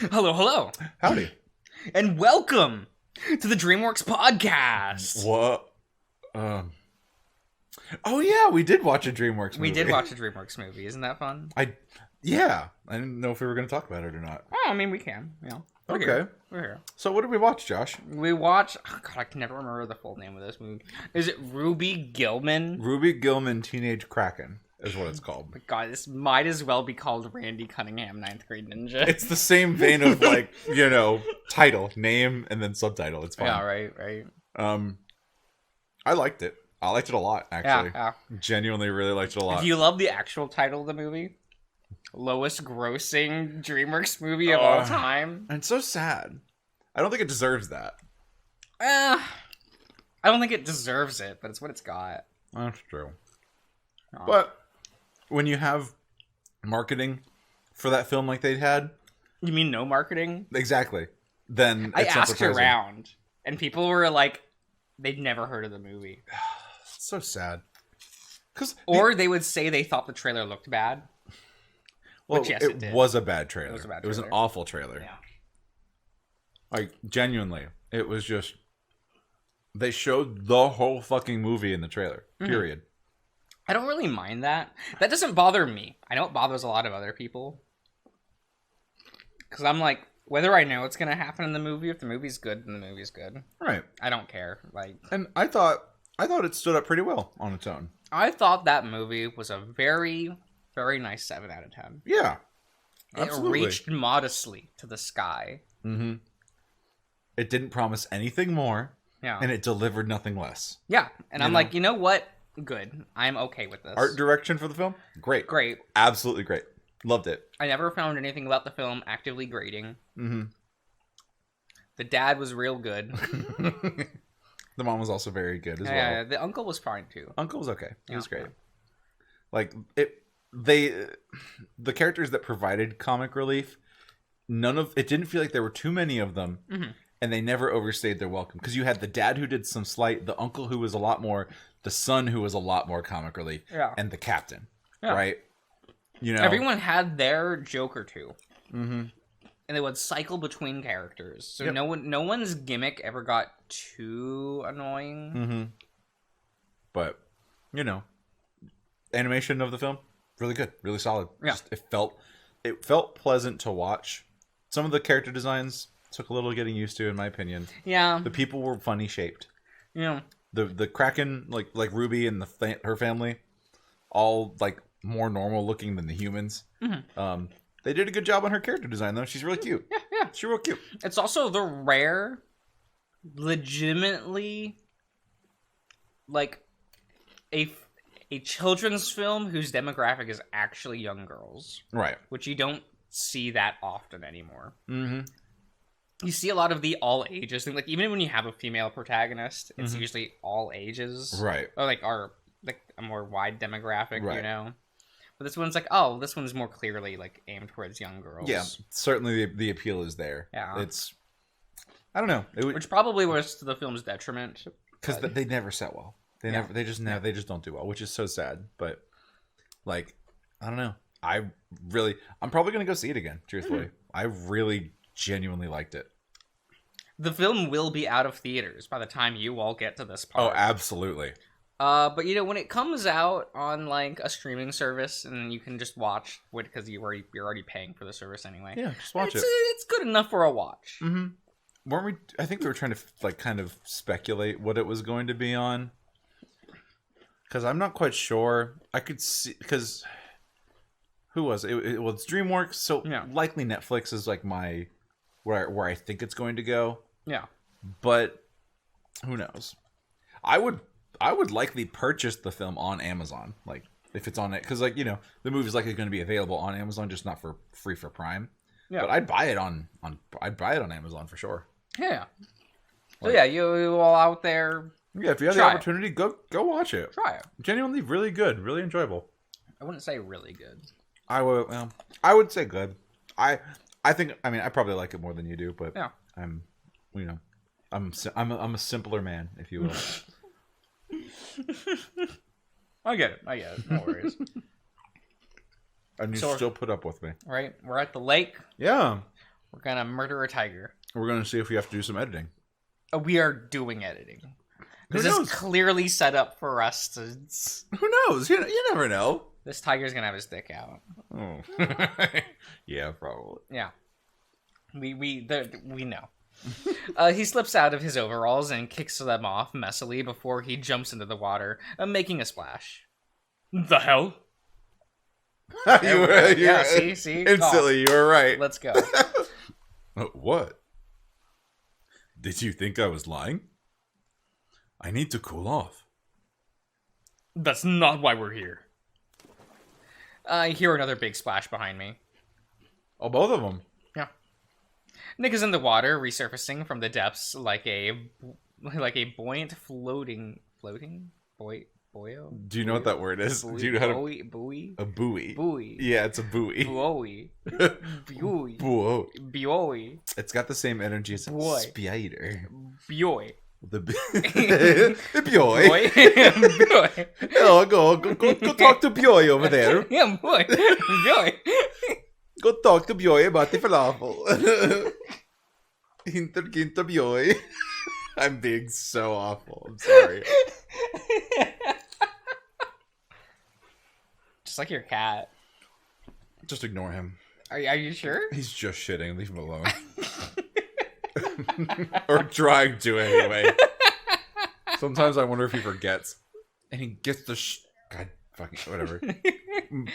Hello, hello, Howdy. and welcome to the DreamWorks podcast. What? Oh yeah, we did watch a DreamWorks movie. We did watch a DreamWorks movie. Isn't that fun? Yeah. I didn't know if we were going to talk about it or not. Oh, I mean, we can. We're Okay. Here. We're here. So what did we watch, Josh? We watched... Oh, God, I can never remember the full name of this movie. Is it Ruby Gilman? Ruby Gilman Teenage Kraken is what it's called. God, this might as well be called Randy Cunningham, 9th Grade Ninja. It's the same vein of title, name, and then subtitle. It's fine. Yeah, right. I liked it. I liked it a lot, actually. Yeah. Genuinely really liked it a lot. Do you love the actual title of the movie? Lowest grossing DreamWorks movie of all time? And it's so sad. I don't think it deserves that. I don't think it deserves it, but it's what it's got. That's true. Oh. But when you have marketing for that film like they had... You mean no marketing? Exactly. Then I it's not asked surprising. around, and people were like, they'd never heard of the movie. It's so sad. Or they would say they thought the trailer looked bad. Well, Which, yes, it did. was a bad trailer. It was a bad It was an trailer. awful trailer. Yeah. Like, genuinely. It was just... They showed the whole fucking movie in the trailer. Period. I don't really mind that. That doesn't bother me. I know it bothers a lot of other people. Because I'm like, whether I know what's going to happen in the movie, if the movie's good, then the movie's good. Right. I don't care. And I thought it stood up pretty well on its own. I thought that movie was a very, very nice 7 out of 10. Yeah. Absolutely. It reached modestly to the sky. Mm-hmm. It didn't promise anything more. Yeah. And it delivered nothing less. Yeah. And I'm like, you know what? Good. I'm okay with this. Art direction for the film? Great. Great. Absolutely great. Loved it. I never found anything about the film actively grating. Mm-hmm. The dad was real good. The mom was also very good as Yeah, well. the uncle was fine too. Uncle was okay. He was Yeah. great. Like the characters that provided comic relief, it didn't feel like there were too many of them, and they never overstayed their welcome. Because you had the dad who did some slight, the uncle who was a lot more, the son who was a lot more comic relief, and the captain, right? You know, Everyone had their joke or two, mm-hmm. and they would cycle between characters. So Yep. no one's gimmick ever got too annoying. Mm-hmm. But animation of the film really good, really solid. Yeah. Just, it felt pleasant to watch. Some of the character designs took a little getting used to, in my opinion. Yeah, The people were funny shaped. you know, The Kraken, like Ruby and her family, all like more normal looking than the humans. Mm-hmm. They did a good job on her character design though. She's really cute. Yeah. She's real cute. It's also the rare, legitimately, like a children's film whose demographic is actually young girls, Right. which you don't see that often anymore. Mm-hmm. You see a lot of the all ages thing. Like, even when you have a female protagonist, it's Mhm. usually all ages. Right. Or like a more wide demographic, Right. you know? But this one's like, oh, this one's more clearly like aimed towards young girls. Yeah. Certainly the appeal is there. Yeah. It's, I don't know. Which probably was to the film's detriment. Because they never sell well. Yeah. They just don't do well, which is so sad. But like, I don't know. I'm probably gonna go see it again. Truthfully, I really genuinely liked it. The film will be out of theaters by the time you all get to this Oh, part. absolutely. But when it comes out on like a streaming service and you can just watch it because you're already paying for the service anyway. Yeah, just watch it. It's good enough for a watch. Mm-hmm. Weren't we? I think we were trying to like kind of speculate what it was going to be on. Because I'm not quite sure. I could see because who was it? Well, it's DreamWorks, so likely Netflix is like where I think it's going to go. Yeah, but who knows? I would likely purchase the film on Amazon, like if it's on it, because the movie's likely going to be available on Amazon, just not for free for Prime. Yeah, but I'd buy it on Amazon for sure. Yeah. So yeah, you all out there. Yeah, if you have the opportunity, go watch it. Try it. Genuinely, really good, really enjoyable. I wouldn't say really good. I would say good. I think. I mean, I probably like it more than you do, but yeah, I'm a simpler man, if you will. I get it. No worries. And you still put up with me. Right? We're at the lake. Yeah. We're gonna murder a tiger. We're going to see if we have to do some editing. We are doing editing. Who This knows? is clearly set up for us to... Who knows? You never know. This tiger's gonna have his dick out. Oh. Yeah, probably. Yeah. We know. He slips out of his overalls and kicks them off messily before he jumps into the water, making a splash. The hell? you were, Yeah, see? Instantly, you were right. Let's go. What? Did you think I was lying? I need to cool off. That's not why we're here. I hear another big splash behind me. Oh, both of them. Yeah. Nick is in the water, resurfacing from the depths like a buoyant boyo? Do you know what that word is? Buoy, Do you know how to... buoy? A buoy. Buoy. Yeah, it's a buoy. Buoy. Buoy. Buoy. Buoy. It's got the same energy as a Boy. spider. Buoy. The Bjoy. Boy. Boy. Oh, go talk to Bjoy over there. Yeah, boy. Boy. Go talk to Bjoy about the falafel. Hinter Bjoy. I'm being so awful. I'm sorry. Just like your cat. Just ignore him. Are you sure? He's just shitting. Leave him alone. Or trying to, anyway. Sometimes I wonder if he forgets. And he gets the God fucking... Whatever.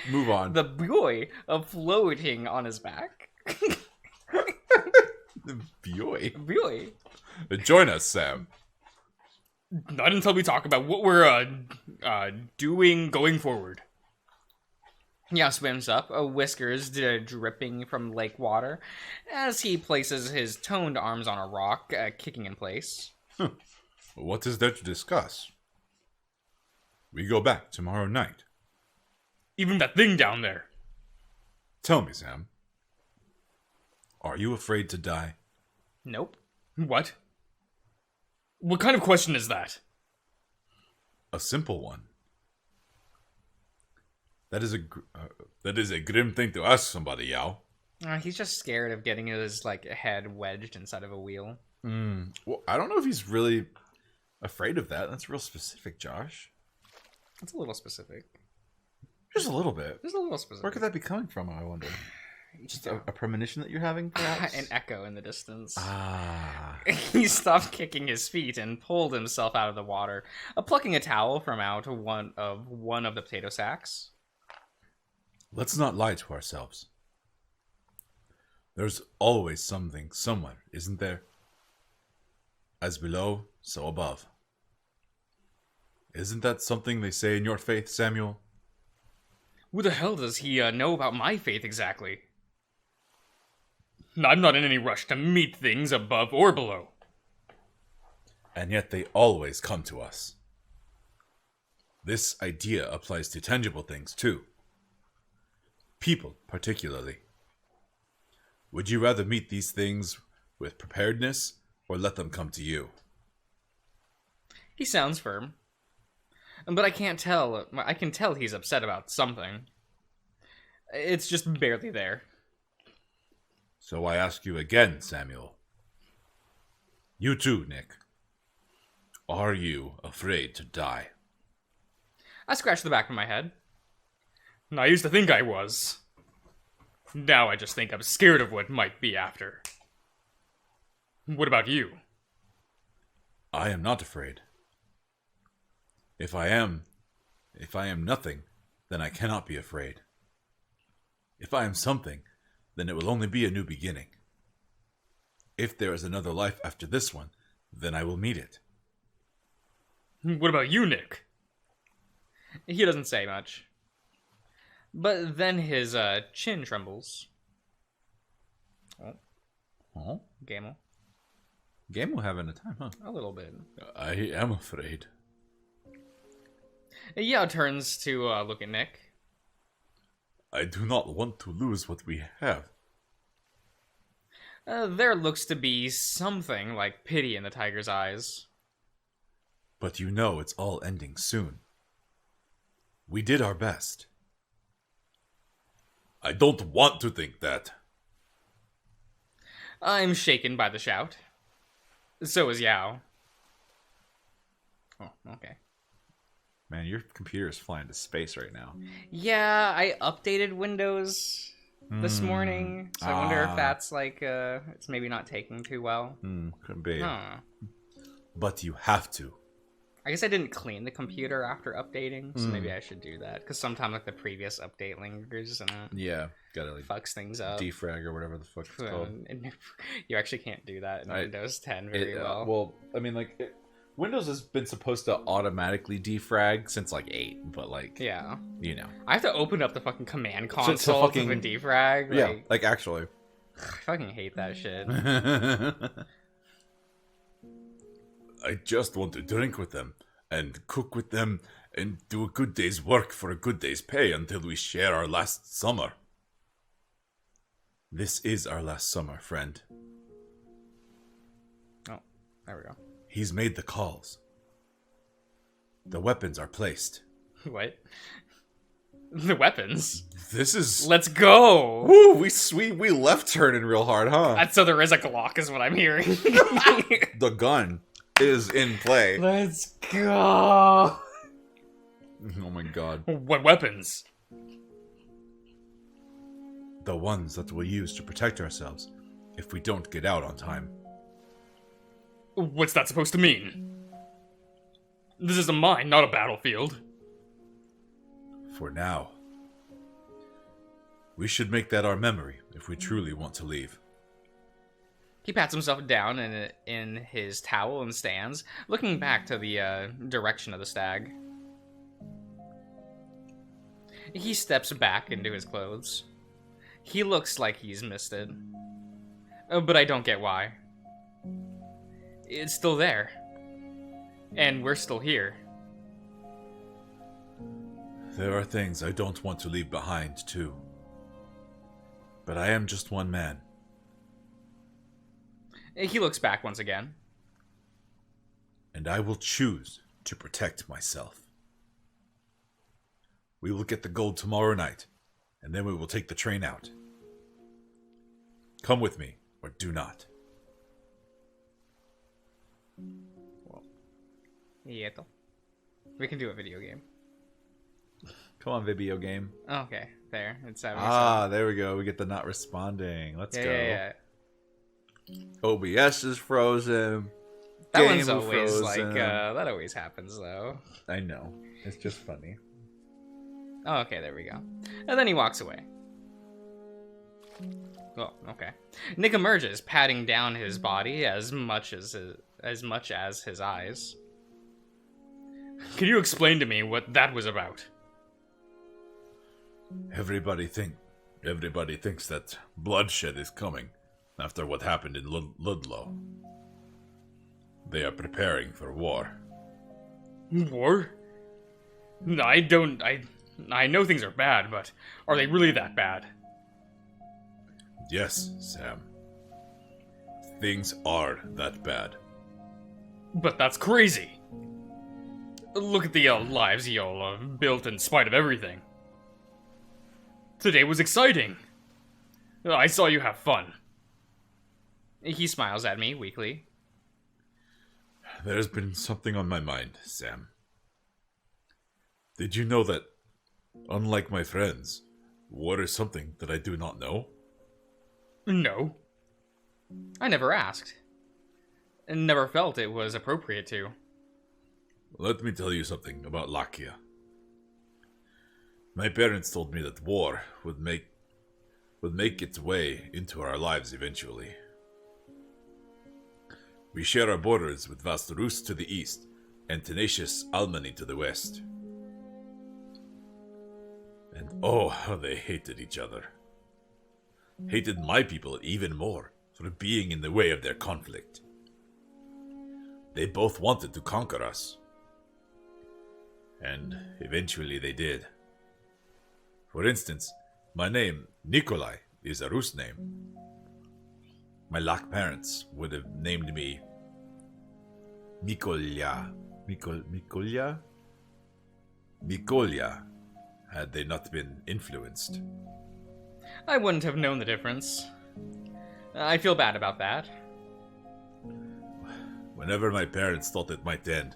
Move on. The boy floating on his back. Bjoy. Boy. Join us, Sam. Not until we talk about what we're doing going forward. Yeah, swims up, whiskers dripping from lake water, as he places his toned arms on a rock, kicking in place. What is there to discuss? We go back tomorrow night. Even that thing down there. Tell me, Sam. Are you afraid to die? Nope. What? What kind of question is that? A simple one. That is a grim thing to ask somebody, Yao. He's just scared of getting his head wedged inside of a wheel. Well, I don't know if he's really afraid of that. That's real specific, Josh. That's a little specific. Just a little bit. Just a little specific. Where could that be coming from, I wonder? Just a premonition that you're having, perhaps? An echo in the distance. Ah. He stopped kicking his feet and pulled himself out of the water, plucking a towel from out one of the potato sacks. Let's not lie to ourselves. There's always something somewhere, isn't there? As below, so above. Isn't that something they say in your faith, Samuel? Who the hell does he know about my faith exactly? I'm not in any rush to meet things above or below. And yet they always come to us. This idea applies to tangible things, too. People, particularly. Would you rather meet these things with preparedness, or let them come to you? He sounds firm. But I can tell he's upset about something. It's just barely there. So I ask you again, Samuel. You too, Nick. Are you afraid to die? I scratched the back of my head. I used to think I was. Now I just think I'm scared of what might be after. What about you? I am not afraid. If I am nothing, then I cannot be afraid. If I am something, then it will only be a new beginning. If there is another life after this one, then I will meet it. What about you, Nick? He doesn't say much. But then his chin trembles. Oh? Gamel. Gamel having a time, huh? A little bit. I am afraid. Yao turns to look at Nick. I do not want to lose what we have. There looks to be something like pity in the tiger's eyes. But you know it's all ending soon. We did our best. I don't want to think that. I'm shaken by the shout. So is Yao. Oh, okay. Man, your computer is flying to space right now. Yeah, I updated Windows this morning, so I wonder if that's like, it's maybe not taking too well. Could be. Huh. But you have to. I guess I didn't clean the computer after updating, so maybe I should do that. Because sometimes like the previous update lingers and Yeah, gotta like fucks things up. defrag or whatever the fuck it's called. And you actually can't do that in Windows 10 very well. Well, I mean, like, Windows has been supposed to automatically defrag since like 8, but like, yeah, you know, I have to open up the fucking command console to defrag. Like, yeah, like actually, I fucking hate that shit. I just want to drink with them and cook with them and do a good day's work for a good day's pay until we share our last summer. This is our last summer, friend. Oh, there we go. He's made the calls. The weapons are placed. What? The weapons? This is... Let's go! Woo! We left turning real hard, huh? So there is a Glock is what I'm hearing. The gun is in play. Let's go! Oh my god. What weapons? The ones that we'll use to protect ourselves if we don't get out on time. What's that supposed to mean? This is a mine, not a battlefield. For now. We should make that our memory if we truly want to leave. He pats himself down in his towel and stands, looking back to the direction of the stag. He steps back into his clothes. He looks like he's misted. But I don't get why. It's still there. And we're still here. There are things I don't want to leave behind, too. But I am just one man. He looks back once again. And I will choose to protect myself. We will get the gold tomorrow night, and then we will take the train out. Come with me, or do not. Yeto. We can do a video game. Come on, video game. Okay, there. It's there we go. We get the not responding. Let's go. Yeah. OBS is frozen. That one's always frozen. Like, that always happens, though. I know. It's just funny. Oh, okay, there we go. And then he walks away. Oh, okay. Nick emerges, patting down his body as much as his eyes. Can you explain to me what that was about? Everybody thinks that bloodshed is coming after what happened in Ludlow. They are preparing for war. War? I know things are bad, but are they really that bad? Yes, Sam. Things are that bad. But that's crazy. Look at the lives y'all built in spite of everything. Today was exciting. I saw you have fun. He smiles at me weakly. There's been something on my mind, Sam. Did you know that, unlike my friends, war is something that I do not know? No. I never asked. And never felt it was appropriate to. Let me tell you something about Lakia. My parents told me that war would make its way into our lives eventually. We share our borders with Vastarus to the east and tenacious Almani to the west. And oh, how they hated each other. Hated my people even more for being in the way of their conflict. They both wanted to conquer us. And eventually they did. For instance, my name, Nikolai, is a Rus name. My Lak parents would have named me Mikolya. Mikolya, had they not been influenced. I wouldn't have known the difference. I feel bad about that. Whenever my parents thought it might end,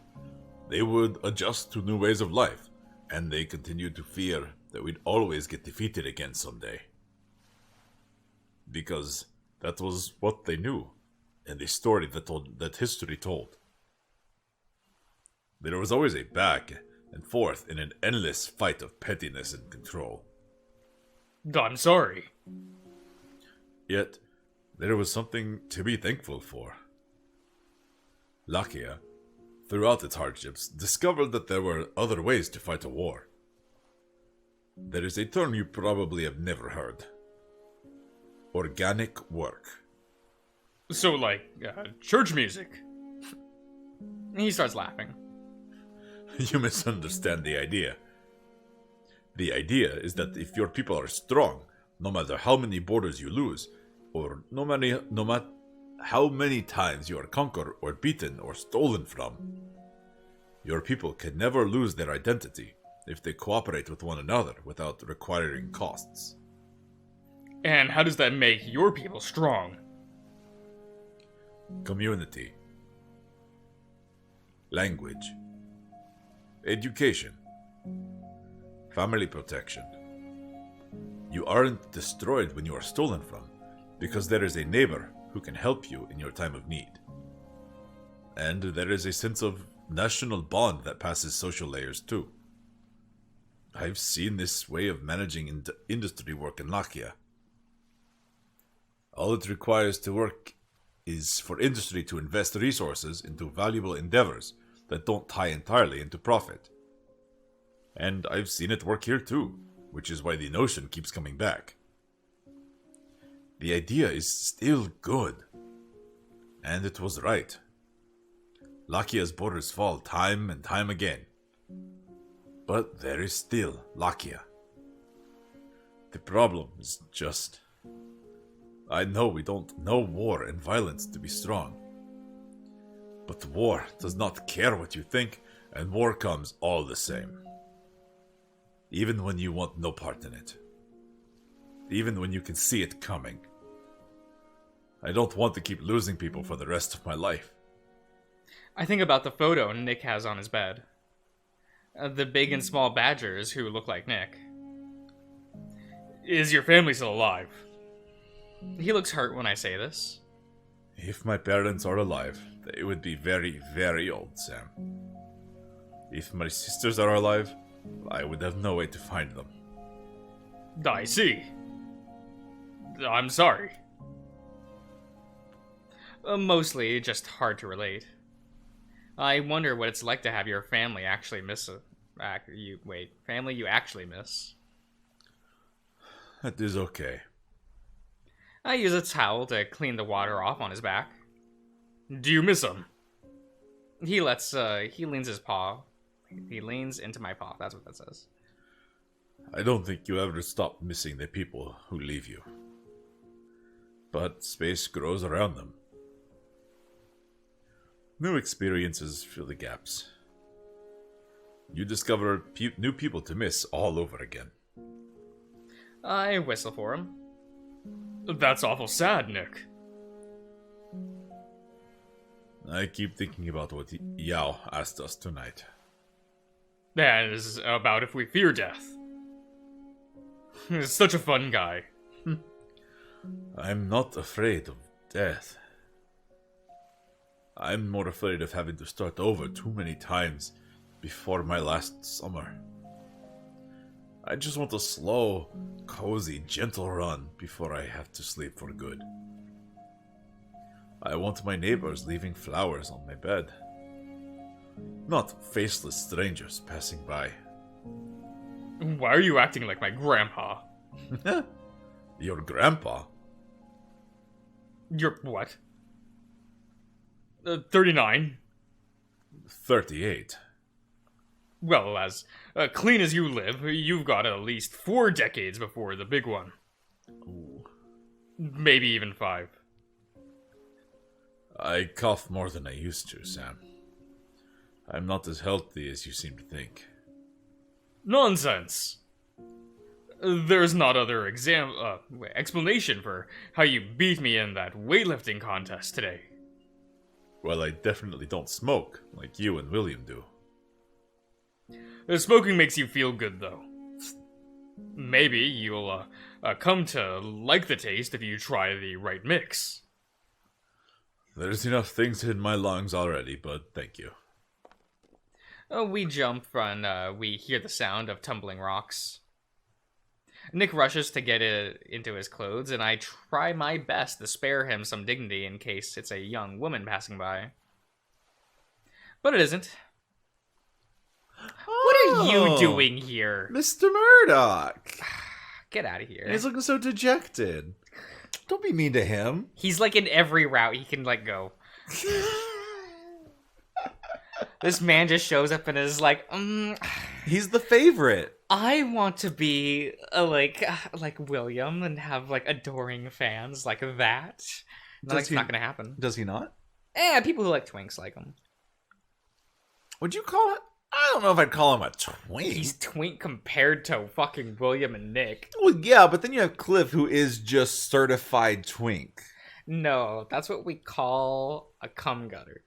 they would adjust to new ways of life, and they continued to fear that we'd always get defeated again someday. Because that was what they knew, and the story that history told. There was always a back and forth in an endless fight of pettiness and control. I'm sorry. Yet, there was something to be thankful for. Lakia, throughout its hardships, discovered that there were other ways to fight a war. There is a term you probably have never heard. Organic work. So, like, church music. He starts laughing. You misunderstand the idea. The idea is that if your people are strong, no matter how many borders you lose, or no matter how many times you are conquered or beaten or stolen from, your people can never lose their identity if they cooperate with one another without requiring costs. And how does that make your people strong? Community. Language. Education. Family protection. You aren't destroyed when you are stolen from, because there is a neighbor who can help you in your time of need. And there is a sense of national bond that passes social layers too. I've seen this way of managing industry work in Lakia. All it requires to work is for industry to invest resources into valuable endeavors that don't tie entirely into profit. And I've seen it work here too, which is why the notion keeps coming back. The idea is still good. And it was right. Lakia's borders fall time and time again. But there is still Lakia. The problem is just... I know we don't know war and violence to be strong. But war does not care what you think, and war comes all the same. Even when you want no part in it. Even when you can see it coming. I don't want to keep losing people for the rest of my life. I think about the photo Nick has on his bed. The big and small badgers who look like Nick. Is your family still alive? He looks hurt when I say this. If my parents are alive, they would be very, very old, Sam. If my sisters are alive, I would have no way to find them. I see. I'm sorry. Mostly just hard to relate. I wonder what it's like to have your family actually miss family you actually miss. That is okay. I use a towel to clean the water off on his back. Do you miss him? He leans his paw. He leans into my paw. That's what that says. I don't think you'll ever stop missing the people who leave you. But space grows around them. New experiences fill the gaps. You discover new people to miss all over again. I whistle for him. That's awful sad, Nick. I keep thinking about what Yao asked us tonight. That is about if we fear death. He's such a fun guy. I'm not afraid of death. I'm more afraid of having to start over too many times before my last summer. I just want a slow, cozy, gentle run before I have to sleep for good. I want my neighbors leaving flowers on my bed. Not faceless strangers passing by. Why are you acting like my grandpa? Your grandpa? You're what? 39? 38. Well, as clean as you live, you've got at least 4 decades before the big one. Ooh. Maybe even 5. I cough more than I used to, Sam. I'm not as healthy as you seem to think. Nonsense! There's not other explanation for how you beat me in that weightlifting contest today. Well, I definitely don't smoke, like you and William do. Smoking makes you feel good, though. Maybe you'll come to like the taste if you try the right mix. There's enough things in my lungs already, but thank you. We jump and we hear the sound of tumbling rocks. Nick rushes to get it into his clothes, and I try my best to spare him some dignity in case it's a young woman passing by. But it isn't. What are you doing here? Mr. Murdoch. Get out of here. He's looking so dejected. Don't be mean to him. He's like in every route he can like go. This man just shows up and is like, He's the favorite. I want to be like William and have like adoring fans like that. That's not gonna happen. Does he not? People who like twinks like him. Would you call it? I don't know if I'd call him a twink. He's twink compared to fucking William and Nick. Well, yeah, but then you have Cliff, who is just certified twink. No, that's what we call a cum gutter.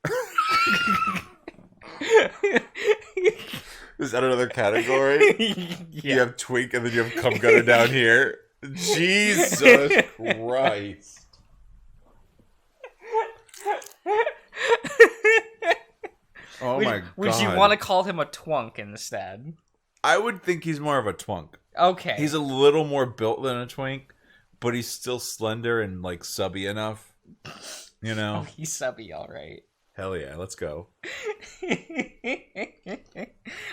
Is that another category? Yeah. You have twink and then you have cum gutter down here. Jesus Christ. Oh my god. Would you want to call him a twunk instead? I would think he's more of a twunk. Okay. He's a little more built than a twink, but he's still slender and like subby enough. You know? Oh, he's subby, alright. Hell yeah, let's go.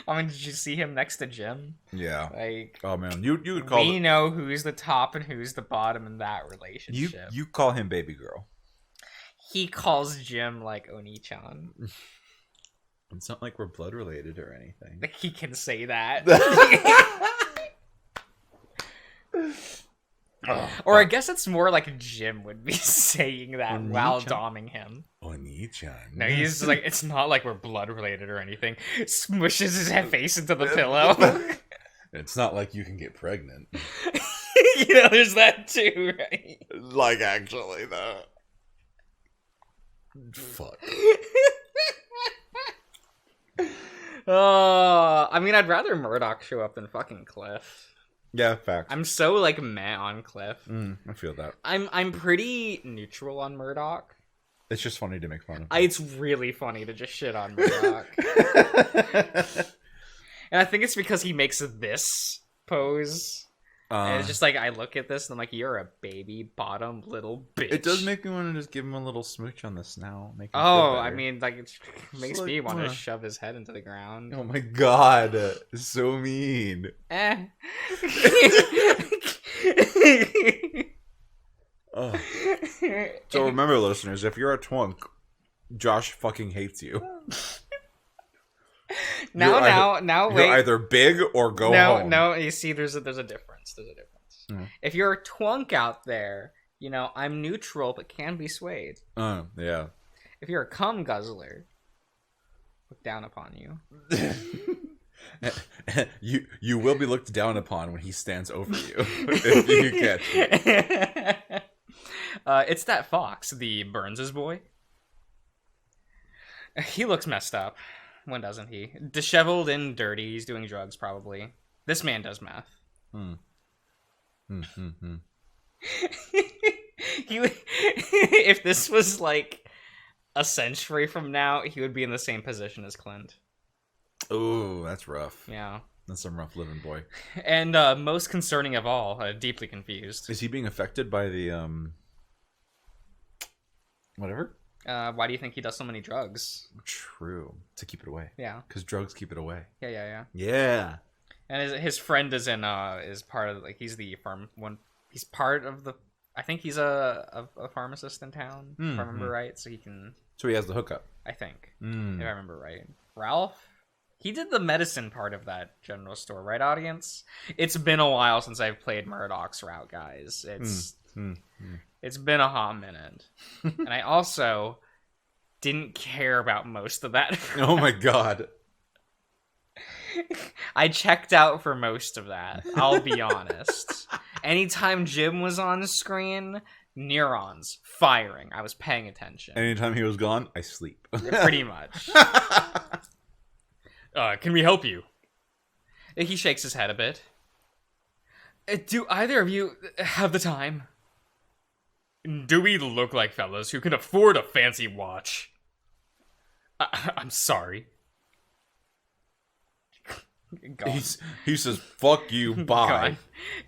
I mean, did you see him next to Jim? Yeah. Like, oh man, you would call we know who's the top and who's the bottom in that relationship. You call him baby girl. He calls Jim like Oni-chan. It's not like we're blood related or anything. Like, he can say that. Or I guess it's more like Jim would be saying that Oni-chan? while doming him. Oni-chan. No, he's like, it's not like we're blood related or anything. Smushes his face into the pillow. It's not like you can get pregnant. You know, there's that too, right? Like, actually, though. Fuck. I mean, I'd rather Murdoch show up than fucking Cliff. Yeah, fact. I'm so like meh on Cliff. I feel that. I'm pretty neutral on Murdoch. It's just funny to make fun of. It's really funny to just shit on Murdoch. And I think it's because he makes this pose. And it's just like, I look at this and I'm like, you're a baby bottom little bitch. It does make me want to just give him a little smooch on the snout. Make him feel Oh, better. I mean, like, it makes like, me want to shove his head into the ground. Oh my god. So mean. Oh. So remember, listeners, if you're a twunk, Josh fucking hates you. Now, wait. You're either big or go home. No, you see, there's a difference. There's a difference. If you're a twunk out there, you know, I'm neutral but can be swayed. Yeah. If you're a cum guzzler, look down upon you. You will be looked down upon when he stands over you. If you catch it. It's that fox, the Burns's boy. He looks messed up. When doesn't he? Disheveled and dirty. He's doing drugs, probably. This man does meth. If this was like a century from now, he would be in the same position as Clint. Oh, that's rough. Yeah. That's some rough living, boy. And most concerning of all, deeply confused. Is he being affected by the, whatever? Why do you think he does so many drugs? True. To keep it away. Yeah. Because drugs keep it away. Yeah. Yeah. And his friend is part of, like, he's the he's part of the, I think he's a pharmacist in town, if I remember right, so he can... So he has the hookup. I think, if I remember right. Ralph? He did the medicine part of that general store, right, audience? It's been a while since I've played Murdoch's route, guys. It's been a hot minute. And I also didn't care about most of that. Oh my god. I checked out for most of that. I'll be honest. Anytime Jim was on the screen, neurons firing. I was paying attention. Anytime he was gone, I sleep. Pretty much. Can we help you? He shakes his head a bit. Do either of you have the time? Do we look like fellas who can afford a fancy watch? I'm sorry. Gone. He says, "Fuck you, bye."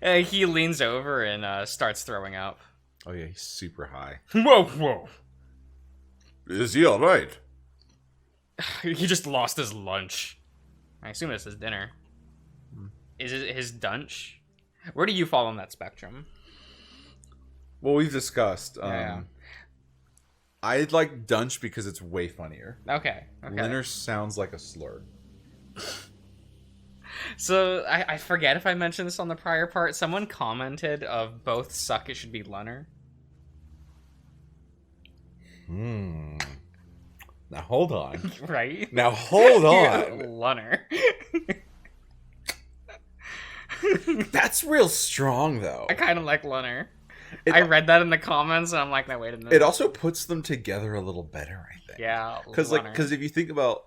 He leans over and starts throwing up. Oh yeah, he's super high. Whoa. Is he alright? He just lost his lunch. I assume it's his dinner. Is it his dunch? Where do you fall on that spectrum? Well, we've discussed. Yeah. I like dunch because it's way funnier. Okay. Linner sounds like a slur. So, I forget if I mentioned this on the prior part. Someone commented of both suck, it should be Lunner. Now hold on. Right? Now hold on. Lunner. That's real strong, though. I kind of like Lunner. I read that in the comments, and I'm like, no, wait a minute. It also puts them together a little better, I think. Yeah, because if you think about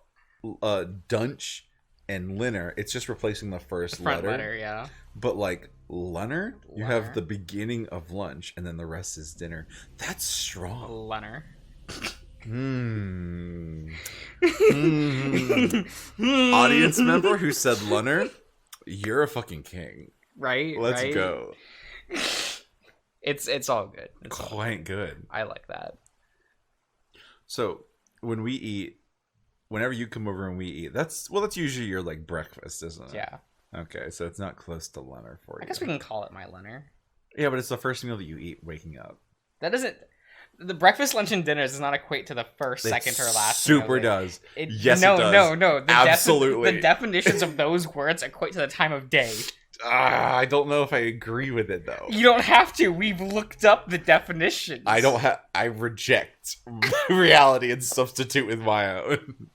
Dunch and Linner, it's just replacing the first front letter, yeah. But like Lunner, you have the beginning of lunch, and then the rest is dinner. That's strong. Lunner. Audience member who said Lunner, you're a fucking king. Right? Let's right? go. It's all good. It's all Quite good. I like that. So when we eat, whenever you come over and we eat, that's usually your like breakfast, isn't it? Yeah. Okay, so it's not close to Lunner for you. I guess we can call it my Lunner. Yeah, but it's the first meal that you eat waking up. That doesn't. The breakfast, lunch, and dinner does not equate to the first, second, or last. Super does. Yes, it does. No. Absolutely. The definitions of those words equate to the time of day. I don't know if I agree with it though. You don't have to. We've looked up the definitions. I reject reality and substitute with my own.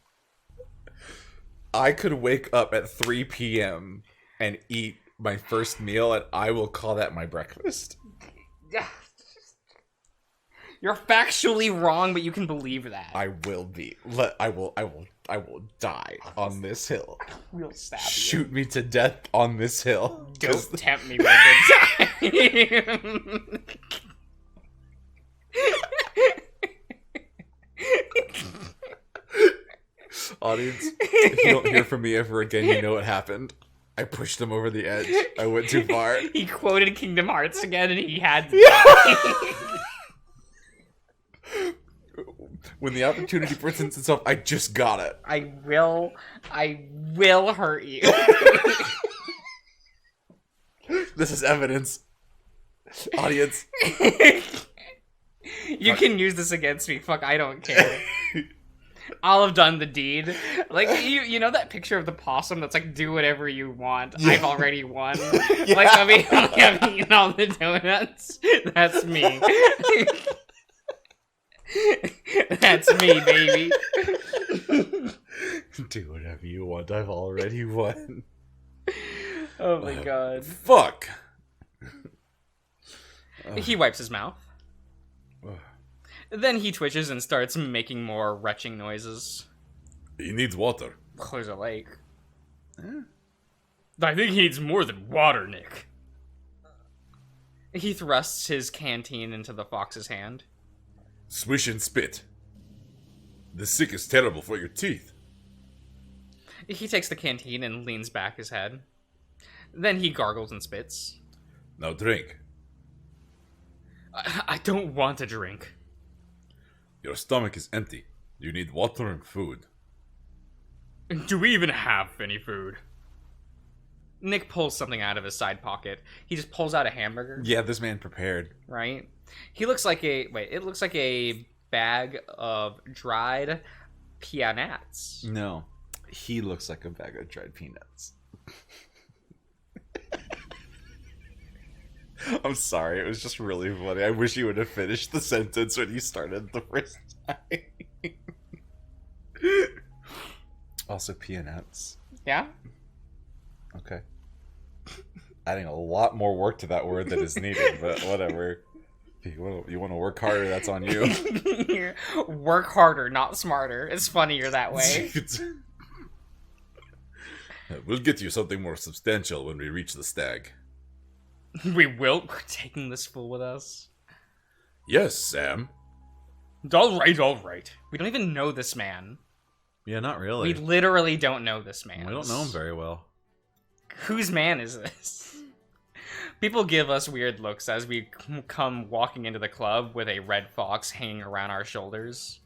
I could wake up at 3 p.m. and eat my first meal, and I will call that my breakfast. You're factually wrong, but you can believe that. I will be. I will die on this hill. We'll stab you. Shoot me to death on this hill. Don't tempt me with a good time. Audience, if you don't hear from me ever again, you know what happened. I pushed him over the edge. I went too far. He quoted Kingdom Hearts again, and he had to die. When the opportunity presents itself, I just got it. I will hurt you. This is evidence. Audience. You can use this against me. Fuck, I don't care. I'll have done the deed. Like, you know that picture of the possum that's like, do whatever you want. Yeah. I've already won. Yeah. Like, I've eaten all the donuts. That's me. That's me, baby. Do whatever you want. I've already won. Oh my god. Fuck. He wipes his mouth. Then he twitches and starts making more retching noises. He needs water. There's a lake. I think he needs more than water, Nick. He thrusts his canteen into the fox's hand. Swish and spit. The sick is terrible for your teeth. He takes the canteen and leans back his head. Then he gargles and spits. Now drink. I don't want to drink. Your stomach is empty. You need water and food. Do we even have any food? Nick pulls something out of his side pocket. He just pulls out a hamburger. Yeah, this man prepared. Right? He looks like it looks like a bag of dried peanuts. No, he looks like a bag of dried peanuts. I'm sorry, it was just really funny. I wish you would have finished the sentence when you started the first time. Also peanuts. Yeah? Okay. Adding a lot more work to that word than is needed, but whatever. If you want to work harder, that's on you. Work harder, not smarter. It's funnier that way. We'll get you something more substantial when we reach the stag. We will? We're taking this fool with us? Yes, Sam. Alright. We don't even know this man. Yeah, not really. We literally don't know this man. We don't know him very well. Whose man is this? People give us weird looks as we come walking into the club with a red fox hanging around our shoulders.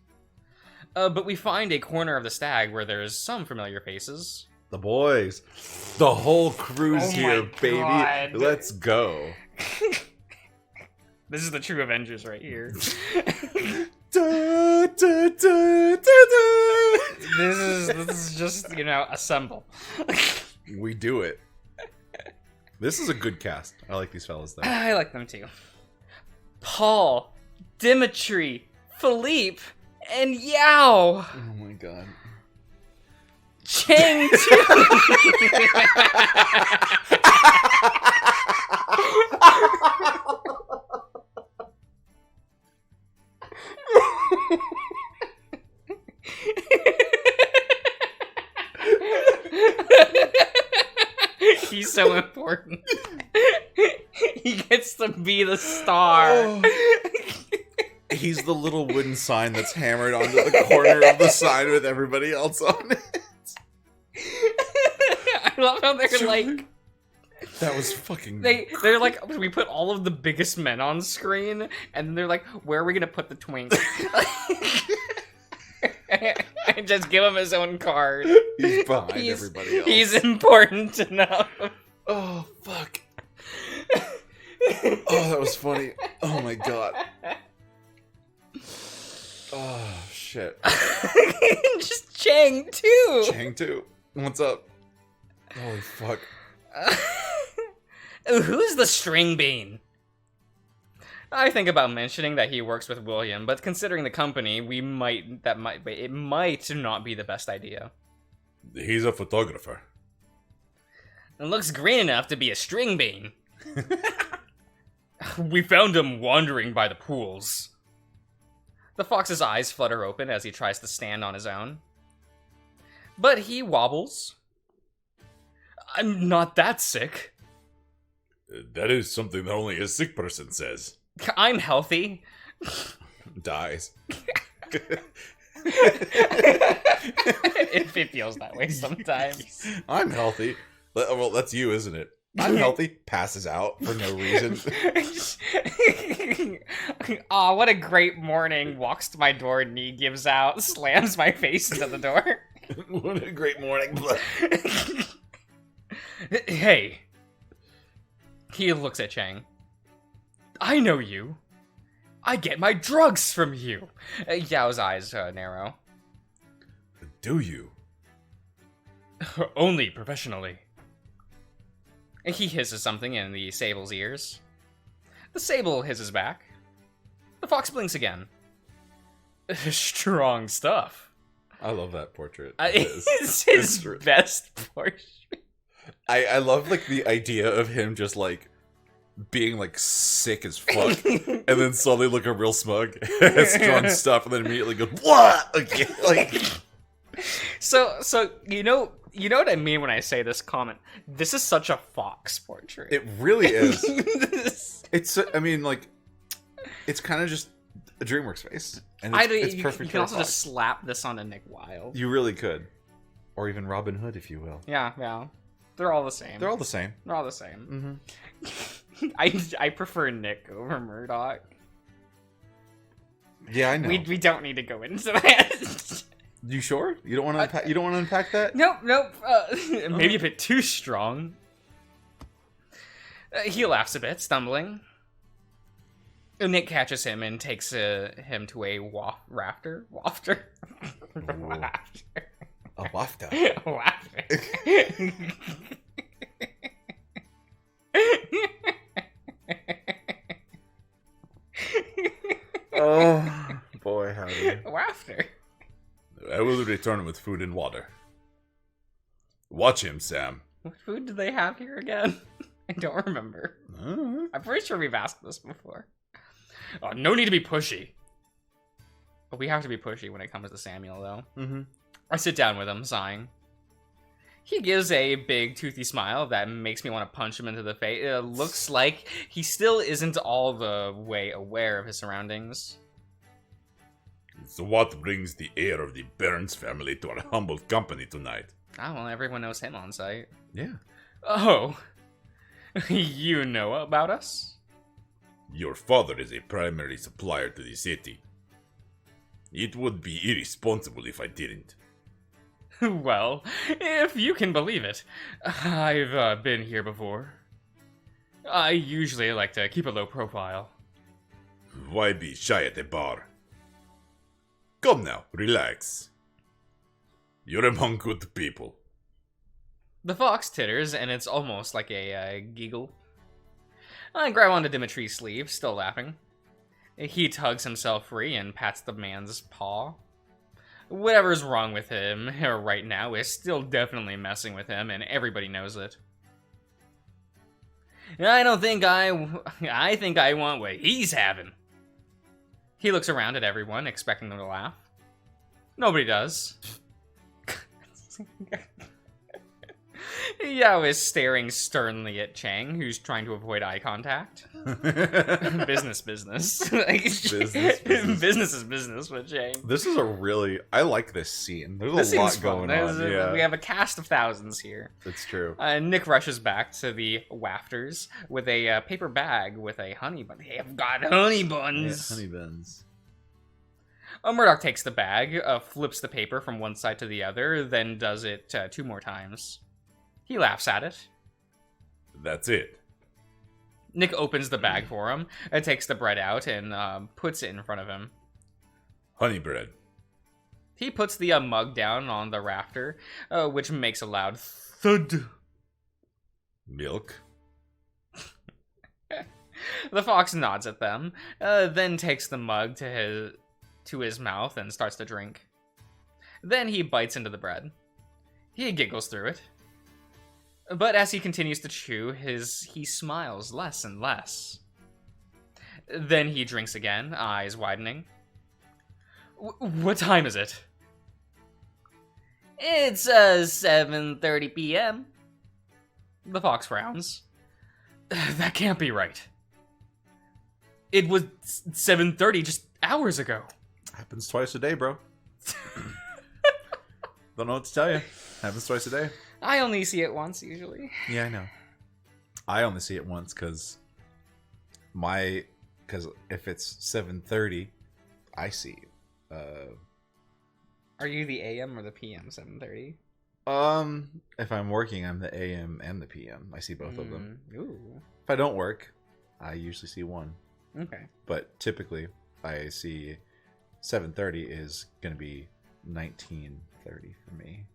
But we find a corner of the stag where there's some familiar faces. The boys. The whole crew's here, baby. God. Let's go. This is the true Avengers right here. Da, da, da, da, da. This is just, assemble. We do it. This is a good cast. I like these fellas though. I like them too. Paul, Dimitri, Philippe, and Yao. Oh my god. Chang too. He's so important. He gets to be the star. Oh. He's the little wooden sign that's hammered onto the corner of the sign with everybody else on it. I love how they're like... That was fucking... They're like, we put all of the biggest men on screen, and then they're like, where are we gonna put the twink? And just give him his own card. He's behind everybody else. He's important enough. Oh, fuck. Oh, that was funny. Oh my god. Oh, shit. Just Chang, too. Chang, too. What's up? Holy fuck. Who's the string bean? I think about mentioning that he works with William, but considering the company, it might not be the best idea. He's a photographer. It looks green enough to be a string bean. We found him wandering by the pools. The fox's eyes flutter open as he tries to stand on his own. But he wobbles. I'm not that sick. That is something that only a sick person says. I'm healthy. Dies. It feels that way sometimes. I'm healthy. Well, that's you, isn't it? I'm healthy. Passes out for no reason. Aw, what a great morning. Walks to my door, knee gives out, slams my face into the door. What a great morning. Hey. He looks at Chang. I know you. I get my drugs from you. Yao's eyes narrow. Do you? Only professionally. He hisses something in the sable's ears. The sable hisses back. The fox blinks again. Strong stuff. I love that portrait. It's his best portrait. I love like the idea of him just like being like sick as fuck, and then suddenly looking real smug, strong stuff, and then immediately go what again? Like, so you know what I mean when I say this comment. This is such a fox portrait. it really is. It's I mean like it's kind of just a DreamWorks face, and it's perfect. You can also just slap this onto Nick Wilde. You really could, or even Robin Hood, if you will. Yeah. They're all the same. They're all the same. They're all the same. Mm-hmm. I prefer Nick over Murdoch. Yeah, I know. We don't need to go into that. You sure? You don't want to unpack? You don't want to unpack that? Nope. Maybe a bit too strong. He laughs a bit, stumbling. Nick catches him and takes him to a wafter. Wafter. A wafter. Wafter. Oh boy, howdy. Wafter. I will return with food and water. Watch him, Sam. What food do they have here again? I don't remember. I'm pretty sure we've asked this before. Oh, no need to be pushy. But we have to be pushy when it comes to Samuel, though. Mm-hmm. I sit down with him, sighing. He gives a big, toothy smile that makes me want to punch him into the face. It looks like he still isn't all the way aware of his surroundings. So what brings the heir of the Burns family to our humble company tonight? Ah, well, everyone knows him on site. Yeah. Oh, you know about us? Your father is a primary supplier to the city. It would be irresponsible if I didn't. Well, if you can believe it, I've been here before. I usually like to keep a low profile. Why be shy at a bar? Come now, relax. You're among good people. The fox titters, and it's almost like a giggle. I grab onto Dimitri's sleeve, still laughing. He tugs himself free and pats the man's paw. Whatever's wrong with him right now is still definitely messing with him, and everybody knows it. I think I want what he's having. He looks around at everyone, expecting them to laugh. Nobody does. Yao is staring sternly at Chang, who's trying to avoid eye contact. Business. Business. Business is business with Chang. This is I like this scene. There's This a lot seems fun. going on. Yeah, We have a cast of thousands here. it's true. Nick rushes back to the wafters with a paper bag with a honey bun. They have got honey buns. Yeah, honey buns. Murdoch takes the bag, flips the paper from one side to the other, then does it 2 more times. He laughs at it. That's it. Nick opens the bag for him, takes the bread out, and puts it in front of him. Honey bread. He puts the mug down on the rafter, which makes a loud thud. Milk. The fox nods at them, then takes the mug to his mouth and starts to drink. Then he bites into the bread. He giggles through it. But as he continues to chew, he smiles less and less. Then he drinks again, eyes widening. What time is it? It's 7:30 p.m. The fox frowns. That can't be right. It was 7:30 just hours ago. Happens twice a day, bro. Don't know what to tell you. Happens twice a day. I only see it once, usually. Yeah, I know. I only see it once because if it's 7:30, I see. Are you the AM or the PM 7:30? If I'm working, I'm the AM and the PM. I see both of them. Ooh. If I don't work, I usually see one. Okay. But typically, I see 7:30 is gonna be 19:30 for me.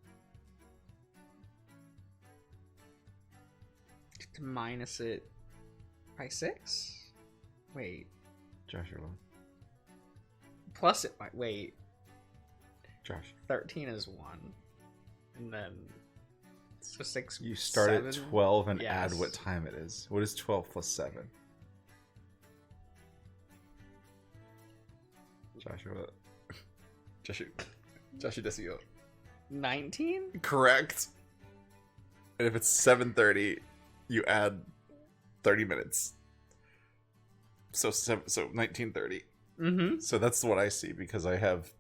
To minus it by 6? Wait. Joshua. Plus it might. Wait. Josh. 13 is 1. And then. So 6. You start 7? at 12 and Yes. add what time it is. What is 12 plus 7? Joshua Desio. 19? Correct. And if it's 7:30, you add 30 minutes. So 19:30. Mm-hmm. So that's what I see because I have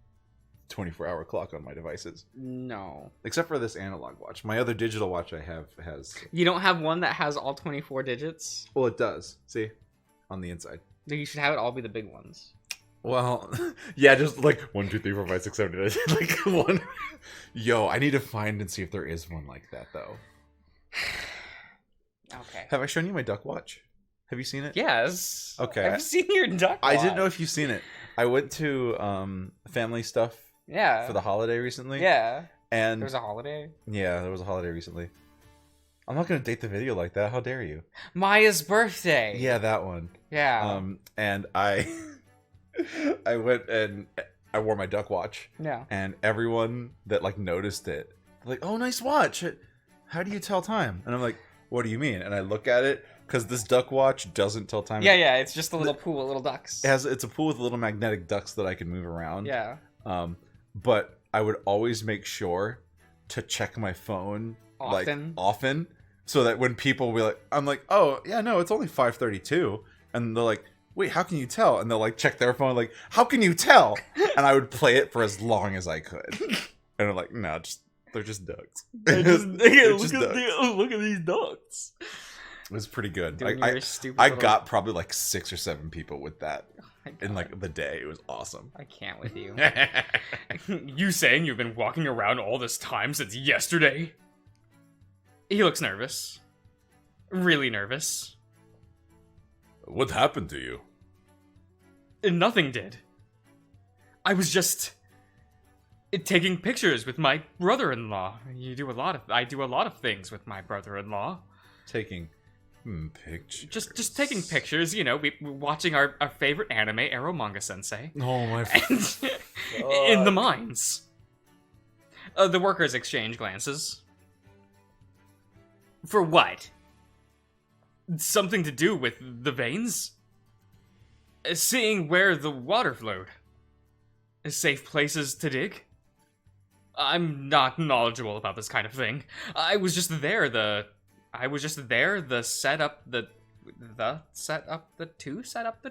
24-hour clock on my devices. No. Except for this analog watch. My other digital watch I have has... You don't have one that has all 24 digits? Well, it does. See? On the inside. You should have it all be the big ones. Well, yeah, just like 1, 2, 3, 4, 5, 6, 7, 8, like one. Yo, I need to find and see if there is one like that, though. Okay. Have I shown you my duck watch? Have you seen it? Yes. Okay. I've seen your duck I didn't know watch. if you've seen it. I went to family stuff Yeah. for the holiday recently. Yeah. And There was a holiday. yeah, there was a holiday recently. I'm not gonna date the video like that. How dare you? Maya's birthday. Yeah, that one. Yeah. And I went and I wore my duck watch, Yeah. and everyone that like noticed it, like, "Oh, nice watch." how do you tell time? And I'm like, what do you mean? And I look at it, because this duck watch doesn't tell time. Yeah, it's just a little pool of little ducks. It's a pool with little magnetic ducks that I can move around. Yeah. But I would always make sure to check my phone often, so that when people will be like, I'm like, oh yeah, no, it's only 5:32, and they're like, wait, how can you tell? And they'll like check their phone, like, how can you tell? And I would play it for as long as I could, and I'm like, no, they're just ducks. They're just ducks. Look at these ducks. It was pretty good. I got probably like 6 or 7 people with that in like the day. It was awesome. I can't with you. You saying you've been walking around all this time since yesterday? He looks nervous. Really nervous. What happened to you? Nothing did. I was just taking pictures with my brother-in-law. I do a lot of things with my brother-in-law. Taking pictures. Just taking pictures, you know, we're watching our favorite anime, Arrow Manga Sensei. Oh my in the mines. The workers exchange glances. For what? Something to do with the veins? Seeing where the water flowed. Safe places to dig? I'm not knowledgeable about this kind of thing. I was just there to set up the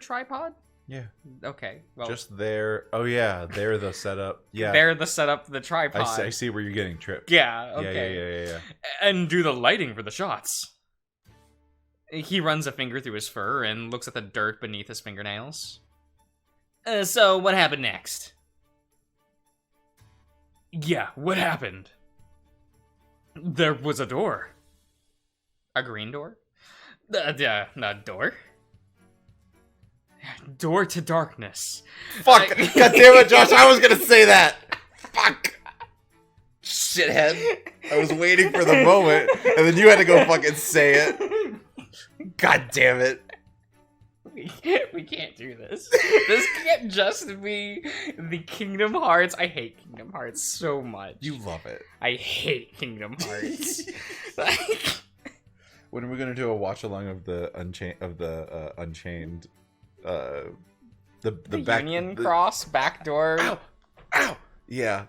tripod? Yeah. Okay, well. Just there. Oh yeah, they're the setup. Yeah. They're the setup the tripod. I see where you're getting tripped. Yeah, okay. Yeah. And do the lighting for the shots. He runs a finger through his fur and looks at the dirt beneath his fingernails. So, what happened next? Yeah, what happened? There was a door. A green door? Not door. Door to darkness. Fuck! God damn it, Josh! I was gonna say that. Fuck! Shithead! I was waiting for the moment, and then you had to go fucking say it. God damn it! We can't do this. This can't just be the Kingdom Hearts. I hate Kingdom Hearts so much. You love it. I hate Kingdom Hearts. When are we gonna do a watch along of the Unchained? The back, Union Cross backdoor. Ow! Yeah.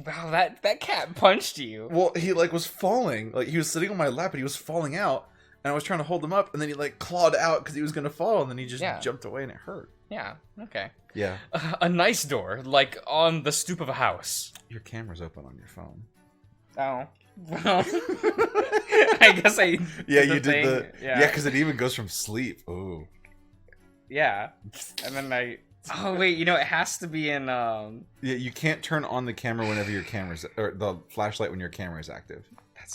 Wow, that cat punched you. Well, he like was falling. Like he was sitting on my lap, and he was falling out. And I was trying to hold him up, and then he like clawed out because he was gonna fall, and then he just jumped away, and it hurt. Yeah. Okay. Yeah. A nice door, like on the stoop of a house. Your camera's open on your phone. Oh. Well, I guess I. Yeah, you did the. Yeah, because it even goes from sleep. Ooh. Yeah, and then I. Oh wait, you know it has to be in. Yeah, you can't turn on the camera whenever your camera's or the flashlight when your camera is active.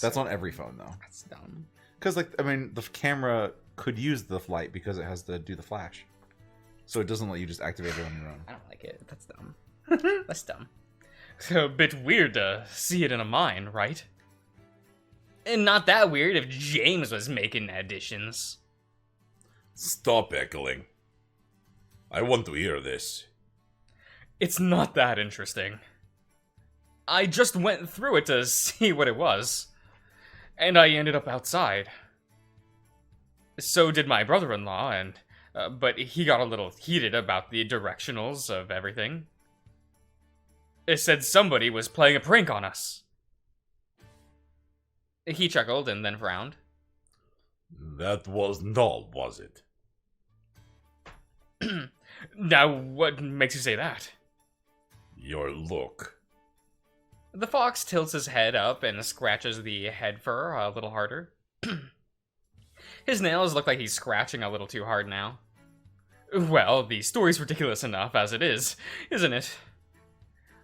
That's on every phone though. That's dumb. Because like I mean, the camera could use the light because it has to do the flash, so it doesn't let you just activate it on your own. I don't like it. That's dumb. That's dumb. So a bit weird to see it in a mine, right? And not that weird if James was making additions. Stop echoing. I want to hear this. It's not that interesting. I just went through it to see what it was. And I ended up outside. So did my brother-in-law, and but he got a little heated about the directionals of everything. It said somebody was playing a prank on us. He chuckled and then frowned. That was null, was it? Now, what makes you say that? Your look. The fox tilts his head up and scratches the head fur a little harder. His nails look like he's scratching a little too hard now. Well, the story's ridiculous enough as it is, isn't it?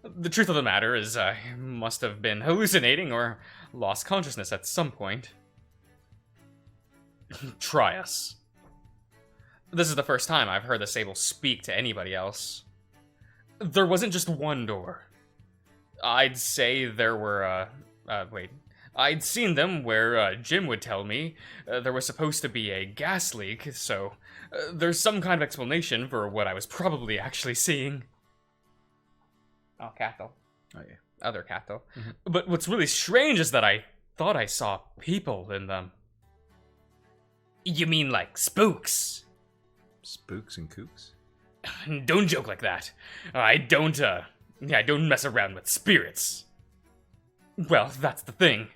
The truth of the matter is I must have been hallucinating or lost consciousness at some point. Try us. This is the first time I've heard the Sable speak to anybody else. There wasn't just one door. I'd say there were, I'd seen them where Jim would tell me there was supposed to be a gas leak, so there's some kind of explanation for what I was probably actually seeing. Oh, Cathal. Oh yeah. other cattle. But what's really strange is that I thought I saw people in them. You mean like spooks? Spooks and kooks? Don't joke like that. I don't mess around with spirits. Well, that's the thing.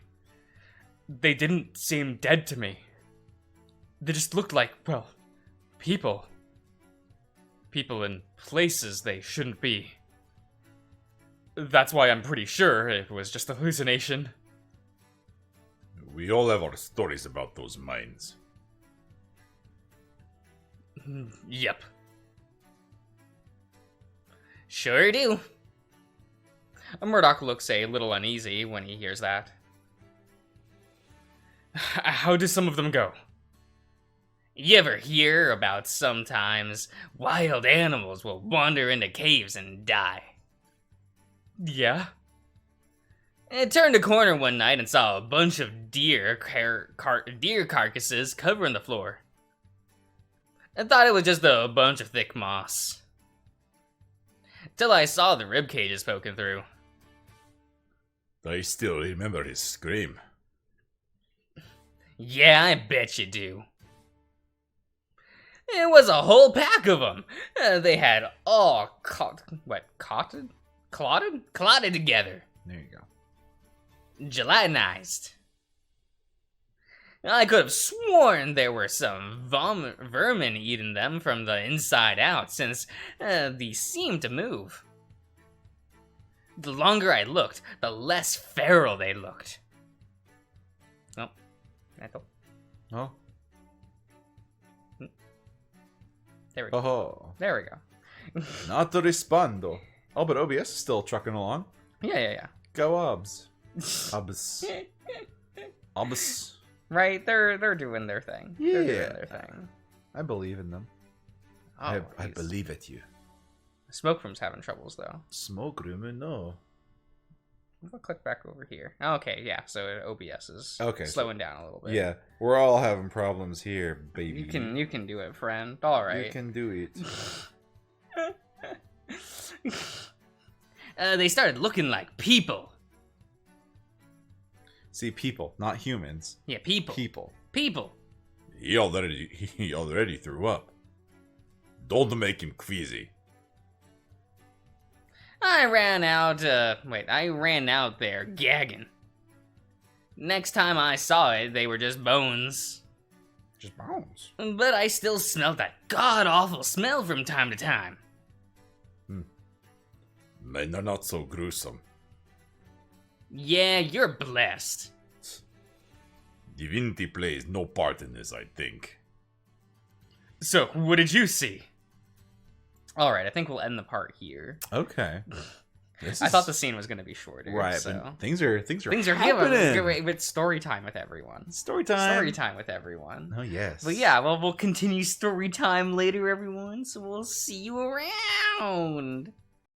They didn't seem dead to me. They just looked like, well, people. People in places they shouldn't be. That's why I'm pretty sure it was just a hallucination. We all have our stories about those mines. Yep. Sure do. Murdoch looks a little uneasy when he hears that. How do some of them go? You ever hear about sometimes wild animals will wander into caves and die? Yeah. I turned a corner one night and saw a bunch of deer carcasses covering the floor. I thought it was just a bunch of thick moss. Till I saw the rib cages poking through. I still remember his scream. Yeah, I bet you do. It was a whole pack of them. They had all clotted together. There you go. Gelatinized. I could have sworn there were some vermin eating them from the inside out, since these seemed to move. The longer I looked, the less feral they looked. Oh, Echo. Oh. There we go. Oh. There we go. Not to respond. Oh, but OBS is still trucking along. Yeah. Go Obs. Obs. Obs. Right, they're doing their thing. Yeah. They're doing their thing. I believe in them. Oh, I believe it, you. Smoke Room's having troubles though. Smoke room, no. I'll click back over here. Okay, yeah. So OBS is Okay, slowing down a little bit. Yeah, we're all having problems here, baby. You can do it, friend. All right. You can do it. They started looking like people. See, people, not humans. Yeah, people. People. He already threw up. Don't make him queasy. I ran out there gagging. Next time I saw it, they were just bones. Just bones. But I still smelled that god-awful smell from time to time. Men are not so gruesome. Yeah, you're blessed. Divinity plays no part in this, I think. So, what did you see? Alright, I think we'll end the part here. Okay. I thought the scene was going to be shorter. Right, so. but things are happening. With story time with everyone. Story time. Story time with everyone. Oh, yes. But yeah, well, we'll continue story time later, everyone. So we'll see you around.